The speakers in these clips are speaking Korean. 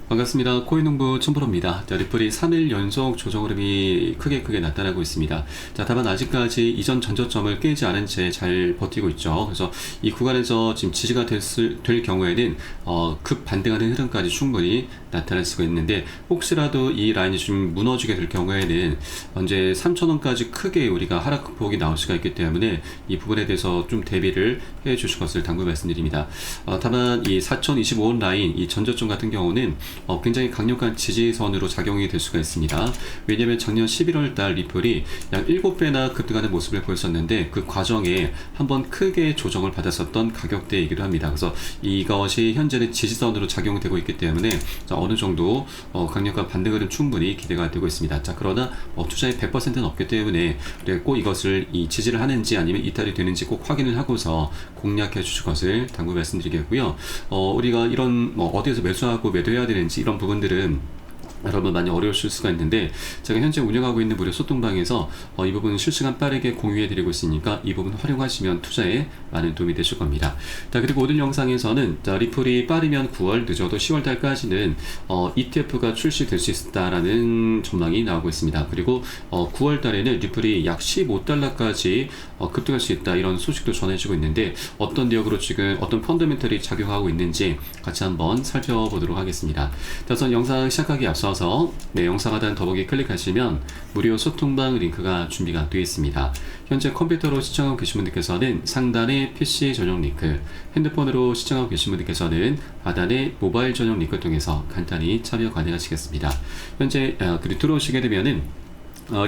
반갑습니다. 코인농부 첨프로입니다. 리플이 3일 연속 조정 흐름이 크게 나타나고 있습니다. 다만 아직까지 이전 전저점을 깨지 않은 채 잘 버티고 있죠. 그래서 이 구간에서 지금 지지가 될 경우에는 급 반등하는 흐름까지 충분히 나타날 수가 있는데, 혹시라도 이 라인이 좀 무너지게 될 경우에는 언제 3,000원까지 크게 우리가 하락폭이 나올 수가 있기 때문에 이 부분에 대해서 좀 대비를 해 주실 것을 당부 말씀드립니다. 다만 이 4,025원 라인, 이 전저점 같은 경우는 굉장히 강력한 지지선으로 작용이 될 수가 있습니다. 왜냐하면 작년 11월달 리플이 약 7배나 급등하는 모습을 보였었는데, 그 과정에 한번 크게 조정을 받았었던 가격대이기도 합니다. 그래서 이것이 현재는 지지선으로 작용되고 있기 때문에 어느 정도 강력한 반등 흐름 충분히 기대가 되고 있습니다. 그러나 투자의 100%는 없기 때문에 꼭 이것을 지지를 하는지 아니면 이탈이 되는지 꼭 확인을 하고서 공략해 주실 것을 당부 말씀드리겠고요. 우리가 이런 어디에서 매수하고 매도해야 되는지 이런 부분들은 여러분 많이 어려우실 수가 있는데, 제가 현재 운영하고 있는 무료 소통방에서 이 부분 실시간 빠르게 공유해 드리고 있으니까 이 부분 활용하시면 투자에 많은 도움이 되실 겁니다. 그리고 오늘 영상에서는 리플이 빠르면 9월, 늦어도 10월 달까지는 ETF가 출시될 수 있다라는 전망이 나오고 있습니다. 그리고 9월 달에는 리플이 약 15달러까지 급등할 수 있다, 이런 소식도 전해지고 있는데, 어떤 내역으로 지금 어떤 펀더멘털이 작용하고 있는지 같이 한번 살펴보도록 하겠습니다. 우선 영상 시작하기 앞서서 영상 하단 더보기 클릭하시면 무료 소통방 링크가 준비가 되어 있습니다. 현재 컴퓨터로 시청하고 계신 분들께서는 상단에 PC 전용 링크, 핸드폰으로 시청하고 계신 분들께서는 하단에 모바일 전용 링크를 통해서 간단히 참여 가능하시겠습니다. 현재 그리고 들어오시게 되면은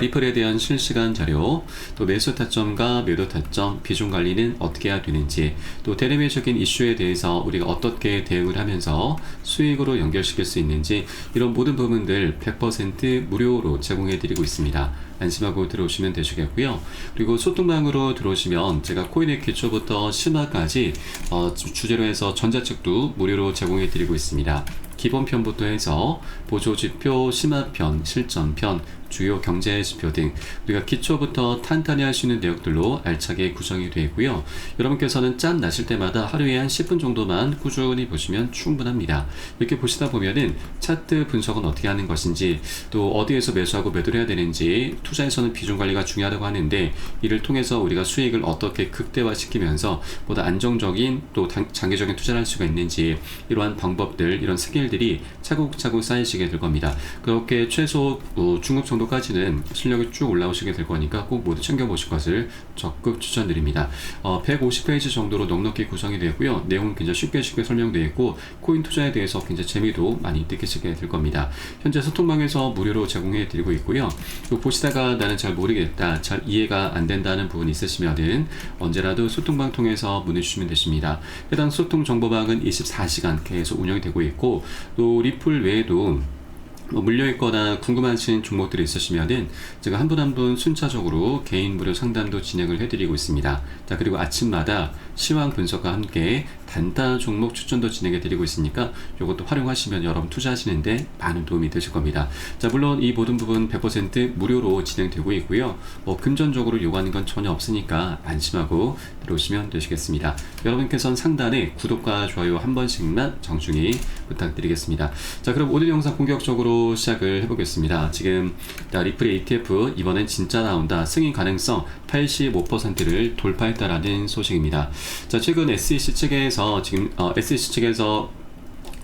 리플에 대한 실시간 자료, 또 매수 타점과 매도 타점, 비중 관리는 어떻게 해야 되는지, 또 대내외적인 이슈에 대해서 우리가 어떻게 대응을 하면서 수익으로 연결시킬 수 있는지, 이런 모든 부분들 100% 무료로 제공해 드리고 있습니다. 안심하고 들어오시면 되시겠고요. 그리고 소통방으로 들어오시면 제가 코인의 기초부터 심화까지 주제로 해서 전자책도 무료로 제공해 드리고 있습니다. 기본편부터 해서 보조지표, 심화편, 실전편, 주요 경제지표 등 우리가 기초부터 탄탄히 할 수 있는 내역들로 알차게 구성이 되어 있고요. 여러분께서는 짬 나실 때마다 하루에 한 10분 정도만 꾸준히 보시면 충분합니다. 이렇게 보시다 보면은 차트 분석은 어떻게 하는 것인지, 또 어디에서 매수하고 매도를 해야 되는지, 투자에서는 비중 관리가 중요하다고 하는데 이를 통해서 우리가 수익을 어떻게 극대화시키면서 보다 안정적인 또 장기적인 투자를 할 수가 있는지, 이러한 방법들, 이런 스킬들이 차곡차곡 쌓이시게 될 겁니다. 그렇게 최소 중급 정도까지는 실력이 쭉 올라오시게 될 거니까 꼭 모두 챙겨보실 것을 적극 추천드립니다. 150페이지 정도로 넉넉히 구성이 되었고요. 내용은 굉장히 쉽게 설명되어 있고, 코인 투자에 대해서 굉장히 재미도 많이 느끼시게 될 겁니다. 현재 소통방에서 무료로 제공해 드리고 있고요. 또 보시다가 나는 잘 모르겠다, 잘 이해가 안 된다는 부분이 있으시면은 언제라도 소통방 통해서 문의 주시면 되십니다. 해당 소통 정보방은 24시간 계속 운영이 되고 있고, 또 리플 외에도 물려있거나 궁금하신 종목들이 있으시면은 제가 한 분 한 분 순차적으로 개인 무료 상담도 진행을 해드리고 있습니다. 그리고 아침마다 시황 분석과 함께 단타 종목 추천도 진행해드리고 있으니까 이것도 활용하시면 여러분 투자하시는데 많은 도움이 되실 겁니다. 물론 이 모든 부분 100% 무료로 진행되고 있고요. 금전적으로 요구하는 건 전혀 없으니까 안심하고 들어오시면 되시겠습니다. 여러분께서는 상단에 구독과 좋아요 한 번씩만 정중히 부탁드리겠습니다. 그럼 오늘 영상 본격적으로 시작을 해보겠습니다. 지금 리플의 ETF 이번엔 진짜 나온다, 승인 가능성 85%를 돌파했다라는 소식입니다. 최근 SEC 측에서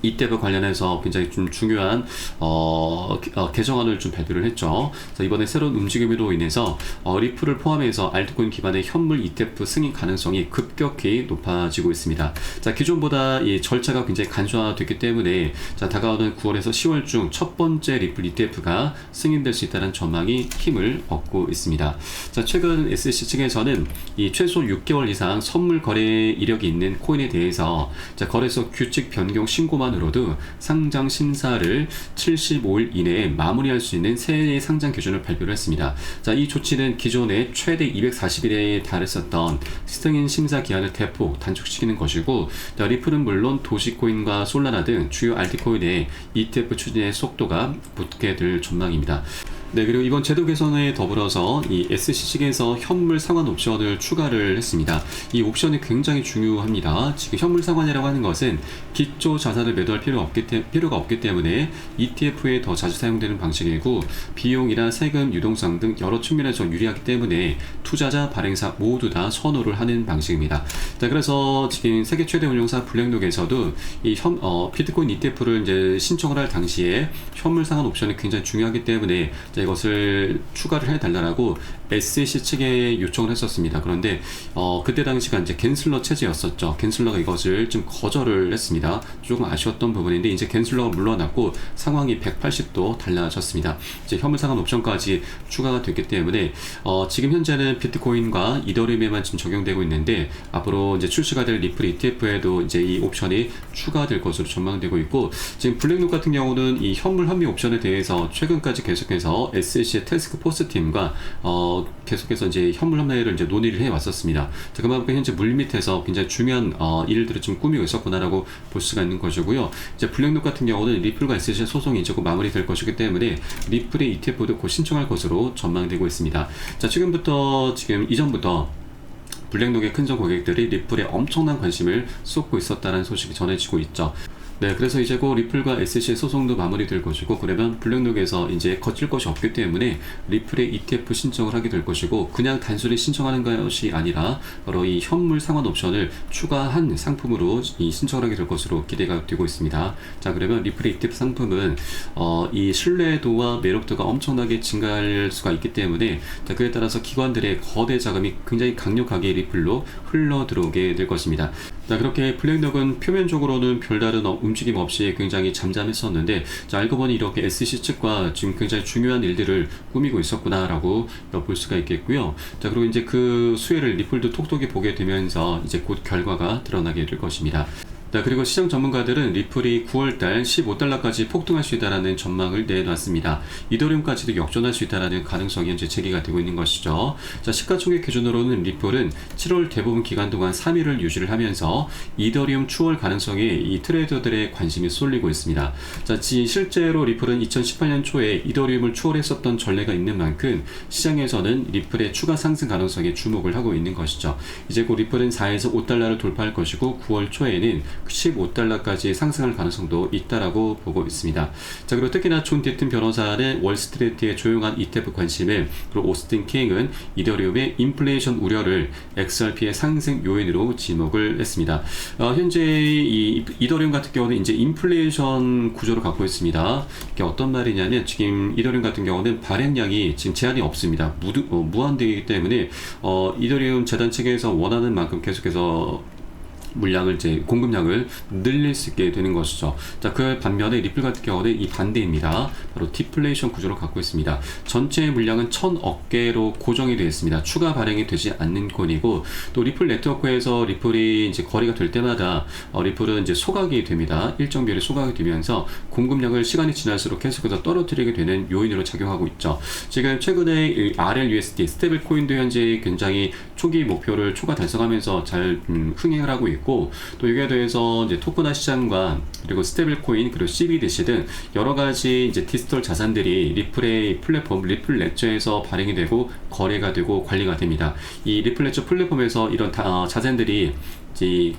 ETF 관련해서 굉장히 좀 중요한 개정안을 좀 발표를 했죠. 이번에 새로운 움직임으로 인해서 리플을 포함해서 알트코인 기반의 현물 ETF 승인 가능성이 급격히 높아지고 있습니다. 기존보다 이 절차가 굉장히 간소화됐기 때문에 다가오는 9월에서 10월 중 첫 번째 리플 ETF가 승인될 수 있다는 전망이 힘을 얻고 있습니다. 최근 SEC 측에서는 이 최소 6개월 이상 선물 거래 이력이 있는 코인에 대해서 거래소 규칙 변경 신고만 으로도 상장 심사를 75일 이내에 마무리할 수 있는 새 상장 기준을 발표를 했습니다. 이 조치는 기존에 최대 240일에 달했었던 승인 심사 기한을 대폭 단축시키는 것이고, 리플은 물론 도시코인과 솔라나 등 주요 알트코인의 ETF 추진의 속도가 붙게 될 전망입니다. 네, 그리고 이번 제도 개선에 더불어서 이 SC 측에서 현물 상환 옵션을 추가를 했습니다. 이 옵션이 굉장히 중요합니다. 지금 현물 상환이라고 하는 것은 기초 자산을 매도할 필요가 없기 때문에 ETF에 더 자주 사용되는 방식이고, 비용이나 세금, 유동성 등 여러 측면에서 유리하기 때문에 투자자, 발행사 모두 다 선호를 하는 방식입니다. 자, 그래서 지금 세계 최대 운용사 블랙록에서도 이 비트코인 ETF를 이제 신청을 할 당시에 현물 상환 옵션이 굉장히 중요하기 때문에 이것을 추가를 해달라고 SEC 측에 요청을 했었습니다. 그런데 그때 당시가 이제 갠슬러 체제였었죠. 갠슬러가 이것을 좀 거절을 했습니다. 조금 아쉬웠던 부분인데 이제 갠슬러가 물러났고 상황이 180도 달라졌습니다. 이제 현물 상환 옵션까지 추가가 됐기 때문에 지금 현재는 비트코인과 이더리움에만 지금 적용되고 있는데, 앞으로 이제 출시가 될 리플 ETF에도 이제 이 옵션이 추가될 것으로 전망되고 있고, 지금 블랙록 같은 경우는 이 현물 환미 옵션에 대해서 최근까지 계속해서 SEC의 태스크 포스 팀과 계속해서 이제 현물 환매를 이제 논의를 해 왔었습니다. 자, 그만큼 현재 물밑에서 굉장히 중요한 일들을 좀 꾸미고 있었구나라고 볼 수가 있는 것이고요. 이제 블랙록 같은 경우는 리플과 SEC 소송이 이제 곧 마무리될 것이기 때문에 리플의 ETF도 곧 신청할 것으로 전망되고 있습니다. 자, 지금 이전부터 블랙록의 큰전 고객들이 리플에 엄청난 관심을 쏟고 있었다는 소식이 전해지고 있죠. 네, 그래서 이제 곧 리플과 SEC의 소송도 마무리될 것이고, 그러면 블랙록에서 이제 거칠 것이 없기 때문에 리플의 ETF 신청을 하게 될 것이고, 그냥 단순히 신청하는 것이 아니라 바로 이 현물 상환 옵션을 추가한 상품으로 이 신청을 하게 될 것으로 기대가 되고 있습니다. 자, 그러면 리플의 ETF 상품은 이 신뢰도와 매력도가 엄청나게 증가할 수가 있기 때문에, 자, 그에 따라서 기관들의 거대 자금이 굉장히 강력하게 리플로 흘러 들어오게 될 것입니다. 자, 그렇게 블랙록은 표면적으로는 별다른 움직임 없이 굉장히 잠잠했었는데, 자, 알고 보니 이렇게 SEC 측과 지금 굉장히 중요한 일들을 꾸미고 있었구나라고 볼 수가 있겠고요. 자, 그리고 이제 그 수혜를 리플도 톡톡히 보게 되면서 이제 곧 결과가 드러나게 될 것입니다. 자, 그리고 시장 전문가들은 리플이 9월달 15달러까지 폭등할 수 있다는 전망을 내놨습니다. 이더리움까지도 역전할 수 있다는 가능성이 현재 제기가 되고 있는 것이죠. 자, 시가총액 기준으로는 리플은 7월 대부분 기간 동안 3위를 유지를 하면서 이더리움 추월 가능성에 이 트레이더들의 관심이 쏠리고 있습니다. 자, 실제로 리플은 2018년 초에 이더리움을 추월했었던 전례가 있는 만큼 시장에서는 리플의 추가 상승 가능성에 주목을 하고 있는 것이죠. 이제 곧 리플은 4에서 5달러를 돌파할 것이고, 9월 초에는 15달러까지 상승할 가능성도 있다라고 보고 있습니다. 자, 그리고 특히나 존 디튼 변호사는 월스트리트의 조용한 ETF 관심을, 그리고 오스틴 킹은 이더리움의 인플레이션 우려를 XRP의 상승 요인으로 지목을 했습니다. 현재 이 이더리움 같은 경우는 이제 인플레이션 구조를 갖고 있습니다. 이게 어떤 말이냐면, 지금 이더리움 같은 경우는 발행량이 지금 제한이 없습니다. 무한대이기 때문에 이더리움 재단 측에서 원하는 만큼 계속해서 물량을 공급량을 늘릴 수 있게 되는 것이죠. 자, 그 반면에 리플 같은 경우는 이 반대입니다. 바로 디플레이션 구조를 갖고 있습니다. 전체 물량은 1000억 개로 고정이 되어 있습니다. 추가 발행이 되지 않는 코인이고, 또 리플 네트워크에서 리플이 이제 거래가 될 때마다 리플은 이제 소각이 됩니다. 일정 비율이 소각이 되면서 공급량을 시간이 지날수록 계속해서 떨어뜨리게 되는 요인으로 작용하고 있죠. 지금 최근에 RLUSD 스테이블 코인도 현재 굉장히 초기 목표를 초과 달성하면서 잘 흥행을 하고 있고, 또 여기에 대해서 이제 토큰화 시장과 그리고 스테이블 코인, 그리고 CBDC 등 여러 가지 이제 디지털 자산들이 리플의 플랫폼 리플 레저에서 발행이 되고 거래가 되고 관리가 됩니다. 이 리플 레저 플랫폼에서 이런 자산들이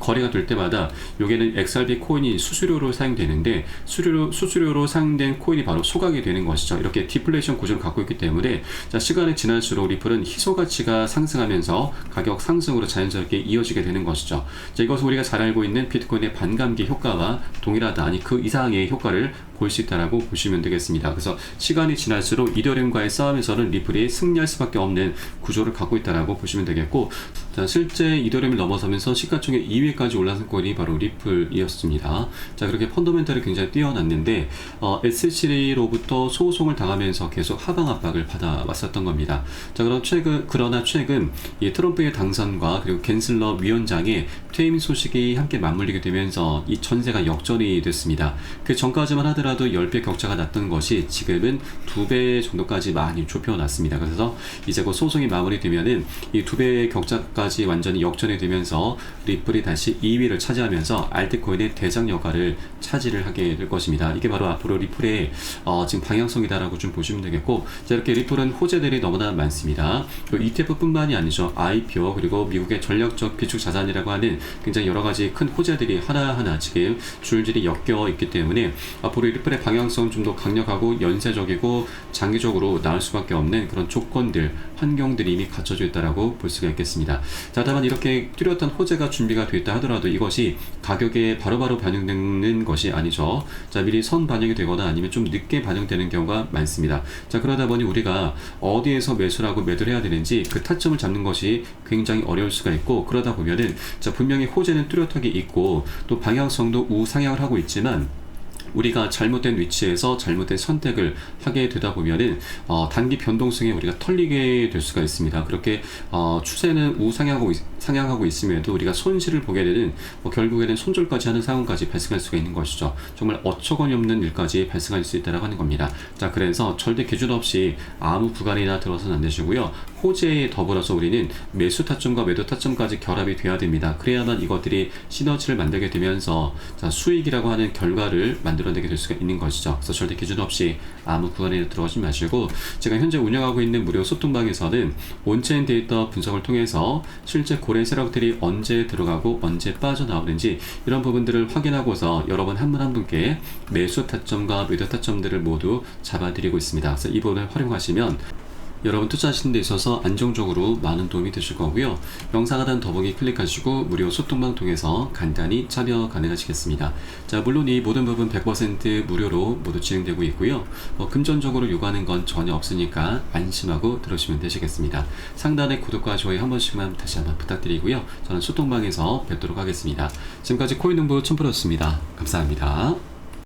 거래가 될 때마다 여기는 XRP 코인이 수수료로 사용되는데, 수수료로 사용된 코인이 바로 소각이 되는 것이죠. 이렇게 디플레이션 구조를 갖고 있기 때문에, 자, 시간이 지날수록 리플은 희소 가치가 상승하면서 가격 상승으로 자연스럽게 이어지게 되는 것이죠. 자, 이것은 우리가 잘 알고 있는 비트코인의 반감기 효과와 동일하다, 아니 그 이상의 효과를 볼 수 있다라고 보시면 되겠습니다. 그래서 시간이 지날수록 이더리움과의 싸움에서는 리플이 승리할 수밖에 없는 구조를 갖고 있다라고 보시면 되겠고, 자, 실제 이더리움을 넘어서면서 시가총액 2위까지 올라선 코인이 바로 리플이었습니다. 자, 그렇게 펀더멘털이 굉장히 뛰어났는데 SEC로부터 소송을 당하면서 계속 하방 압박을 받아왔었던 겁니다. 자, 그러나 최근 이 트럼프의 당선과 그리고 갠슬러 위원장의 퇴임 소식이 함께 맞물리게 되면서 이 전세가 역전이 됐습니다. 그 전까지만 하더라도 하더라도 10배 격차가 났던 것이 지금은 2배 정도까지 많이 좁혀놨습니다. 그래서 이제 곧 소송이 마무리되면은 이 2배 격차까지 완전히 역전이 되면서 리플이 다시 2위를 차지하면서 알트코인의 대장 역할을 차지를 하게 될 것입니다. 이게 바로 앞으로 리플의 지금 방향성이다라고 좀 보시면 되겠고, 자, 이렇게 리플은 호재들이 너무나 많습니다. ETF뿐만이 아니죠. IPO 그리고 미국의 전략적 비축 자산이라고 하는 굉장히 여러 가지 큰 호재들이 하나하나 지금 줄줄이 엮여 있기 때문에 앞으로 리플의 방향성 좀 더 강력하고 연쇄적이고 장기적으로 나올 수밖에 없는 그런 조건들, 환경들이 이미 갖춰져 있다라고 볼 수가 있겠습니다. 자, 다만 이렇게 뚜렷한 호재가 준비가 됐다 하더라도 이것이 가격에 바로바로 반영되는 것이 아니죠. 자, 미리 선 반영이 되거나 아니면 좀 늦게 반영되는 경우가 많습니다. 자, 그러다 보니 우리가 어디에서 매수를 하고 매도를 해야 되는지 그 타점을 잡는 것이 굉장히 어려울 수가 있고, 그러다 보면은 자, 분명히 호재는 뚜렷하게 있고 또 방향성도 우상향을 하고 있지만 우리가 잘못된 위치에서 잘못된 선택을 하게 되다 보면은 단기 변동성에 우리가 털리게 될 수가 있습니다. 그렇게 추세는 상향하고 있음에도 우리가 손실을 보게 되는 결국에는 손절까지 하는 상황까지 발생할 수가 있는 것이죠. 정말 어처구니 없는 일까지 발생할 수 있다고 하는 겁니다. 자, 그래서 절대 기준 없이 아무 구간이나 들어서는 안 되시고요. 호재에 더불어서 우리는 매수 타점과 매도 타점까지 결합이 돼야 됩니다. 그래야만 이것들이 시너지를 만들게 되면서 자, 수익이라고 하는 결과를 만들어내게 될 수가 있는 것이죠. 그래서 절대 기준 없이 아무 구간에 들어가지 마시고, 제가 현재 운영하고 있는 무료 소통방에서는 온체인 데이터 분석을 통해서 실제 고래 세력들이 언제 들어가고 언제 빠져나오는지 이런 부분들을 확인하고서 여러분 한 분 한 분께 매수 타점과 매도 타점들을 모두 잡아드리고 있습니다. 그래서 이 부분을 활용하시면 여러분 투자하시는 데 있어서 안정적으로 많은 도움이 되실 거고요. 영상 하단 더보기 클릭하시고 무료 소통방 통해서 간단히 참여 가능하시겠습니다. 자, 물론 이 모든 부분 100% 무료로 모두 진행되고 있고요. 금전적으로 요구하는 건 전혀 없으니까 안심하고 들으시면 되시겠습니다. 상단에 구독과 좋아요 한 번씩만 다시 한번 부탁드리고요. 저는 소통방에서 뵙도록 하겠습니다. 지금까지 코인농부 첨프로였습니다. 감사합니다.